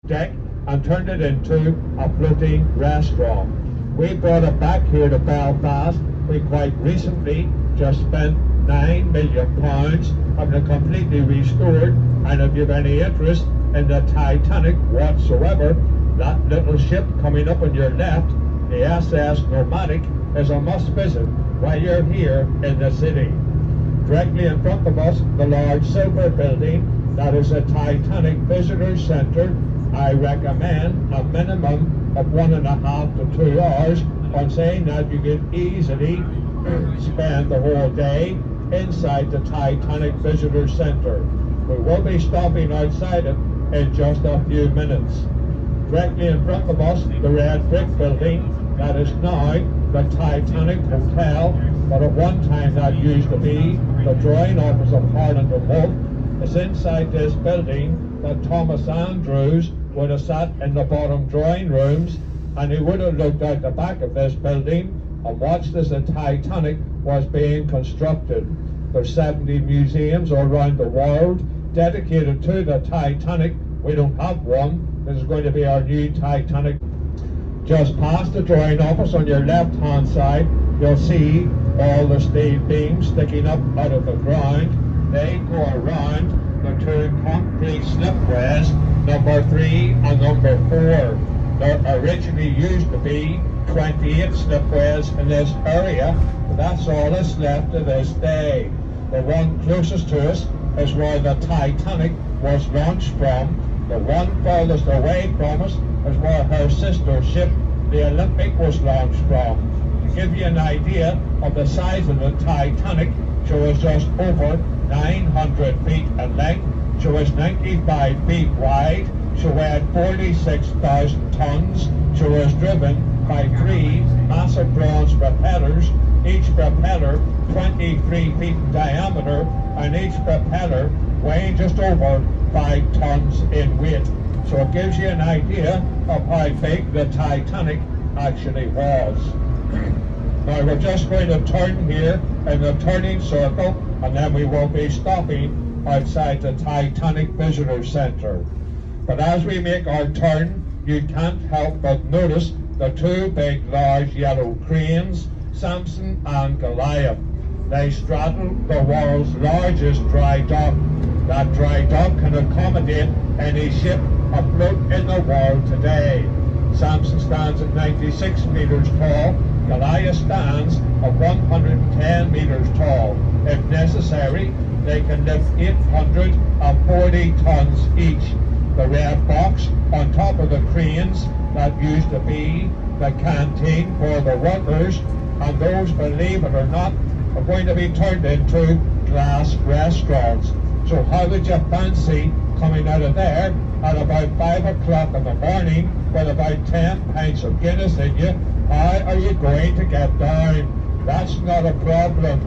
deck and turned it into a floating restaurant. We brought it back here to Belfast. We quite recently just spent £9 million having it completely restored, and if you have any interest in the Titanic whatsoever, that little ship coming up on your left, the SS Nomadic, is a must visit while you're here in the city. Directly in front of us, the large silver building, that is a Titanic Visitor Centre. I recommend a minimum of 1.5 to 2 hours, on saying that you can easily spend the whole day inside the Titanic Visitor Centre. We will be stopping outside it in just a few minutes. Directly in front of us, the red brick building, that is now the Titanic Hotel, but at one time that used to be the drawing office of Harland and Wolff. It's inside this building that Thomas Andrews would have sat in the bottom drawing rooms, and he would have looked out the back of this building and watched as the Titanic was being constructed. There's 70 museums all around the world dedicated to the Titanic. We don't have one. This is going to be our new Titanic. Just past the drawing office on your left hand side, you'll see all the steel beams sticking up out of the ground. They go around the two concrete slipways, number 3 and number 4. There originally used to be 28 slipways in this area, but that's all that's left to this day. The one closest to us is where the Titanic was launched from. The one furthest away from us is where her sister ship, the Olympic, was launched from. To give you an idea of the size of the Titanic, she was just over 900 feet in length. She was 95 feet wide. She weighed 46,000 tons. She was driven by 3 massive bronze propellers, each propeller 23 feet in diameter, and each propeller weighing just over 5 tons in weight. So it gives you an idea of how big the Titanic actually was. Now we're just going to turn here in the turning circle, and then we will be stopping outside the Titanic Visitor Centre. But as we make our turn, you can't help but notice the 2 big large yellow cranes, Samson and Goliath. They straddle the world's largest dry dock. That dry dock can accommodate any ship afloat in the world today. Samson stands at 96 metres tall. Goliath stands at 110 metres tall. If necessary, they can lift 840 tons each. The red box on top of the cranes, that used to be the canteen for the workers, and those, believe it or not, are going to be turned into glass restaurants. So how would you fancy coming out of there at about 5 o'clock in the morning with about 10 pints of Guinness in you? How are you going to get down? That's not a problem.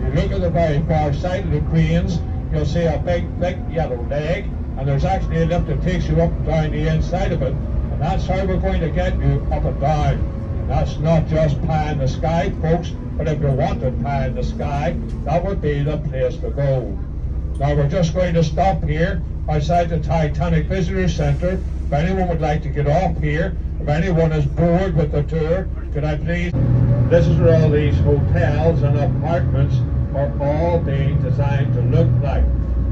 If you look at the very far side of the cranes, you'll see a big, thick yellow leg, and there's actually a lift that takes you up and down the inside of it, and that's how we're going to get you up and down. That's not just pie in the sky, folks, but if you wanted pie in the sky, that would be the place to go. Now we're just going to stop here outside the Titanic Visitor Centre. If anyone would like to get off here, if anyone is bored with the tour, could I please? This is where all these hotels and apartments are all being designed to look like,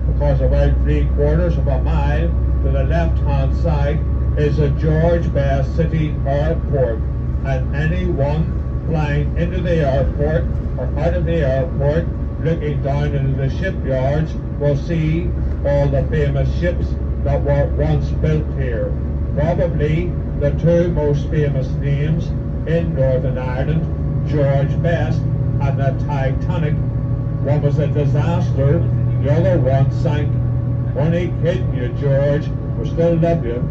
because about 3/4 of a mile to the left-hand side is the George Best City Airport, and anyone flying into the airport or out of the airport looking down into the shipyards will see all the famous ships that were once built here. Probably the 2 most famous names in Northern Ireland, George Best and the Titanic. One was a disaster, the other one sank. Only kidding you, George, we still love you.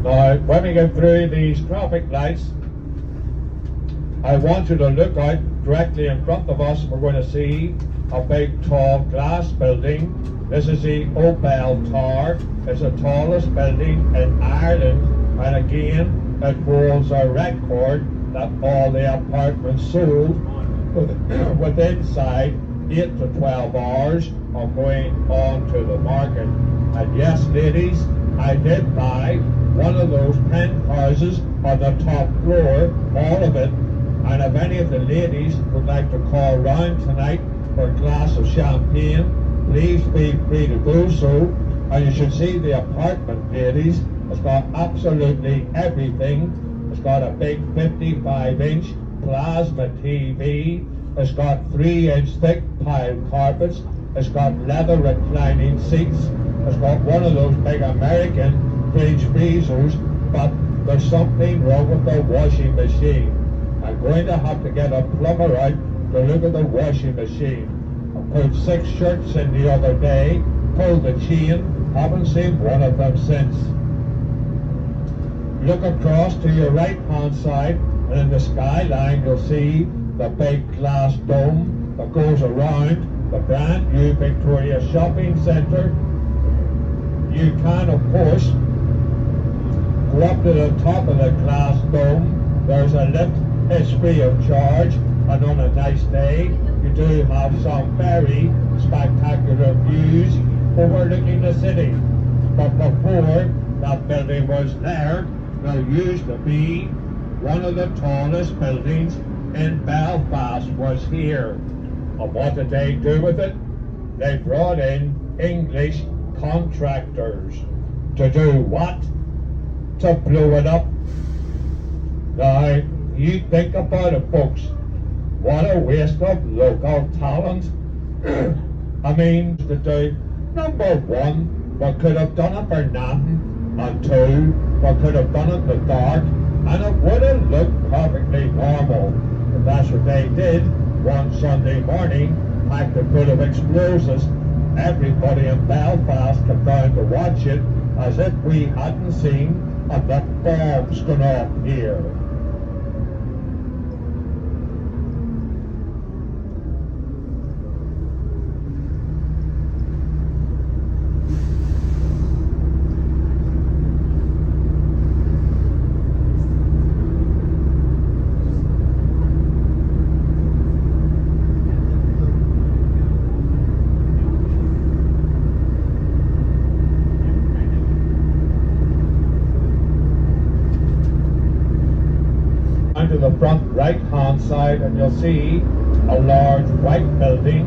Now, when we get through these traffic lights, I want you to look out directly in front of us. We're going to see a big tall glass building. This is the Opel Tower. It's the tallest building in Ireland, and again, it holds a record that all the apartments sold within inside 8 to 12 hours of going on to the market. And yes, ladies, I did buy one of those penthouses on the top floor, all of it. And if any of the ladies would like to call round tonight for a glass of champagne, please feel free to do so. And you should see the apartment, ladies. It's got absolutely everything. It's got a big 55-inch plasma TV. It's got 3-inch thick pile carpets. It's got leather reclining seats. It's got one of those big American fridge freezers, but there's something wrong with the washing machine. I'm going to have to get a plumber out to look at the washing machine. I put 6 shirts in the other day, pulled the chain, haven't seen one of them since. Look across to your right hand side, and in the skyline you'll see the big glass dome that goes around the brand new Victoria Shopping Centre. You can, of course, go up to the top of the glass dome. There's a lift. It's free of charge, and on a nice day you do have some very spectacular views overlooking the city. But before that building was there used to be one of the tallest buildings in Belfast was here. And what did they do with it? They brought in English contractors to do what? To blow it up. Now, you think about it, folks. What a waste of local talent. I mean, to do, number one, we could have done it for nothing, and two, we could have done it in the dark, and it would have looked perfectly normal. And that's what they did one Sunday morning, packed it full of explosives. Everybody in Belfast came down to watch it as if we hadn't seen a bombs going off here. To the front right hand side, and you'll see a large white building.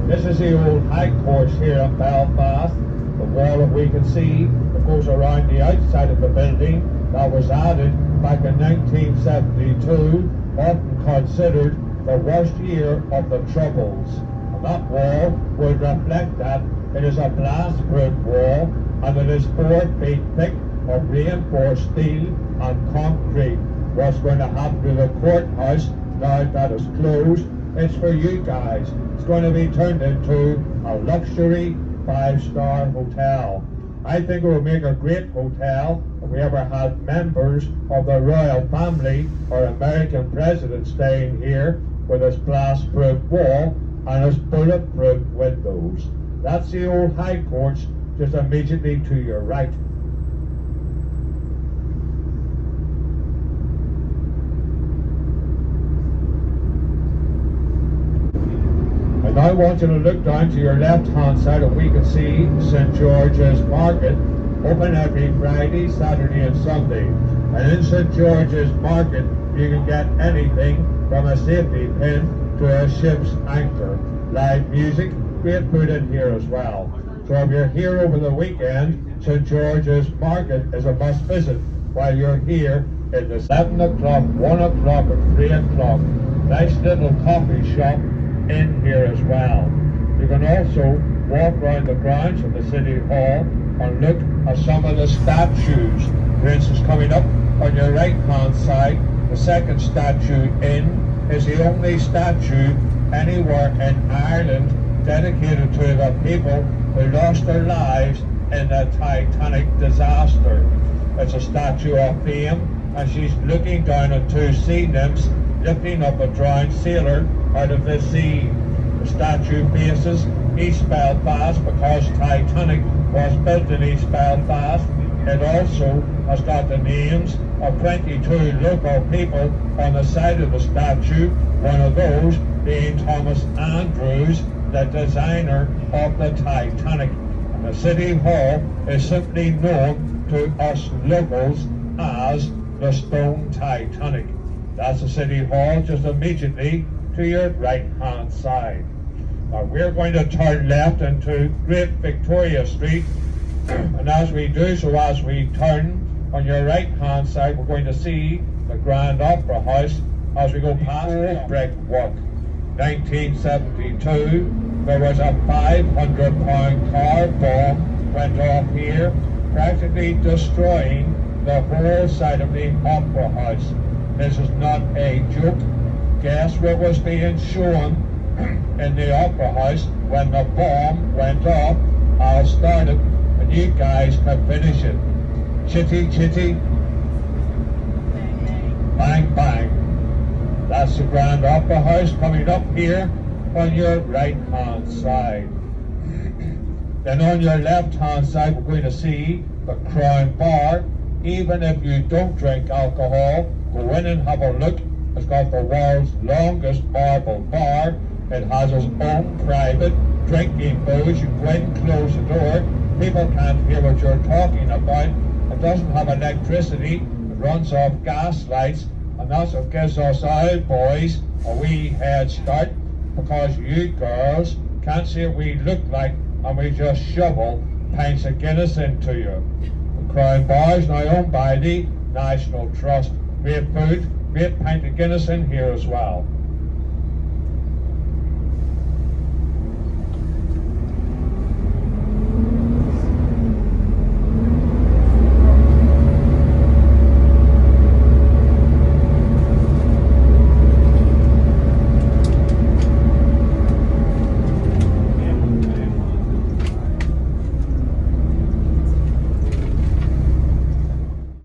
This is the old High Court here in Belfast. The wall that we can see that goes around the outside of the building that was added back in 1972, often considered the worst year of the Troubles. And that wall would reflect that. It is a blast-proof wall, and it is 4 feet thick of reinforced steel and concrete. What's going to happen to the courthouse now that it's closed? It's for you guys. It's going to be turned into a luxury 5-star hotel. I think it would make a great hotel if we ever had members of the royal family or American president staying here with its blast-proof wall and its bulletproof windows. That's the old High Courts just immediately to your right. And I want you to look down to your left-hand side, and we can see St. George's Market, open every Friday, Saturday and Sunday. And in St. George's Market, you can get anything from a safety pin to a ship's anchor. Live music, great food in here as well. So if you're here over the weekend, St. George's Market is a must visit while you're here in the 7 o'clock, 1 o'clock and 3 o'clock. Nice little coffee shop in here as well. You can also walk around the grounds of the City Hall and look at some of the statues. For instance, coming up on your right hand side, the second statue in is the only statue anywhere in Ireland dedicated to the people who lost their lives in the Titanic disaster. It's a statue of fame, and she's looking down at 2 sea nymphs lifting up a drowned sailor out of the sea. The statue faces East Belfast because Titanic was built in East Belfast. It also has got the names of 22 local people on the side of the statue, one of those being Thomas Andrews, the designer of the Titanic. And the City Hall is simply known to us locals as the Stone Titanic. That's the City Hall just immediately to your right hand side. Now we're going to turn left into Great Victoria Street, and as we do so, as we turn on your right hand side, we're going to see the Grand Opera House as we go past the brickwork. 1972, there was a 500-pound car bomb went off here, practically destroying the whole side of the Opera House. This is not a joke. Guess what was being shown in the Opera House when the bomb went off? I'll start it and you guys can finish it. Chitty chitty, bang bang. That's the Grand Opera House coming up here on your right hand side. Then on your left hand side we're going to see the Crown Bar. Even if you don't drink alcohol, go in and have a look. It's got the world's longest marble bar. It has its own private drinking booth. You go in, close the door. People can't hear what you're talking about. It doesn't have electricity. It runs off gas lights. And that's what gives us old boys a wee head start, because you girls can't see what we look like, and we just shovel pints of Guinness into you. The Crown Bar is now owned by the National Trust. Great food, great pint of Guinness in here as well.